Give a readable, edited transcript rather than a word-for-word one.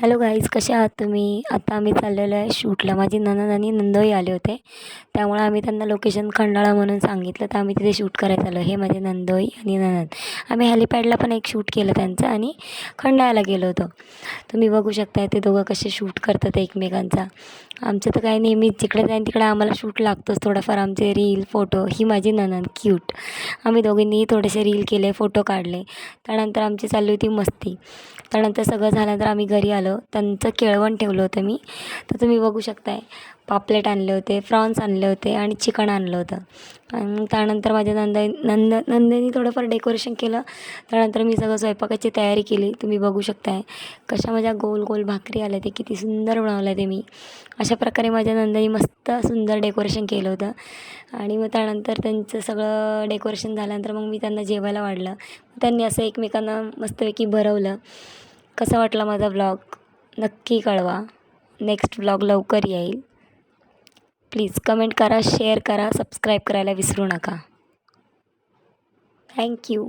Hello guys, कसे आहात तुम्ही? आता आम्ही चाललेलो आहे शूटला. माझी नणंद आणि नंदोई आले होते, त्यामुळे आम्ही त्यांना लोकेशन खंडाळा म्हणून सांगितलं, तर आम्ही तिथे शूट करायला आलो. हे माझे नंदोई आणि नणंद. आम्ही हेलिपॅडला पण एक शूट केलं त्यांचं आणि खंडाळ्याला गेलो होतो. तुम्ही बघू शकता ते दोघं कसे शूट करतात एकमेकांचा. आमचं तर काय नेहमीच जिकडे जाईन तिकडे आम्हाला शूट लागतोच थोडाफार. आमचे रील फोटो. ही माझी नणंद क्यूट. आम्ही दोघींनी थोडेसे रील केले, फोटो काढले. त्यानंतर आमची चालली होती मस्ती. त्यानंतर सगळं झाल्यानंतर आम्ही घरी आलो. त्यांचं केळवण ठेवलं होतं मी, तर तुम्ही बघू शकताय. पापलेट आणले होते, प्रॉन्स आणले होते आणि चिकन आणलं होतं. आणि त्यानंतर माझ्या नंदेनी थोडंफार डेकोरेशन केलं. त्यानंतर मी सगळं स्वयंपाकाची तयारी केली. तुम्ही बघू शकताय कशा माझ्या गोल गोल भाकरी आल्या, ते किती सुंदर बनवलं ते मी. अशा प्रकारे माझ्या नंदेनी मस्त सुंदर डेकोरेशन केलं होतं. आणि मग त्यानंतर त्यांचं सगळं डेकोरेशन झाल्यानंतर मग मी त्यांना जेवायला वाढलं. त्यांनी असं एकमेकांना मस्तपैकी भरवलं. कसा वाटला माझा व्लॉग नक्की कळवा. नेक्स्ट व्लॉग लवकर येईल. प्लीज कमेंट करा, शेअर करा, सबस्क्राईब करायला विसरू नका. थँक्यू.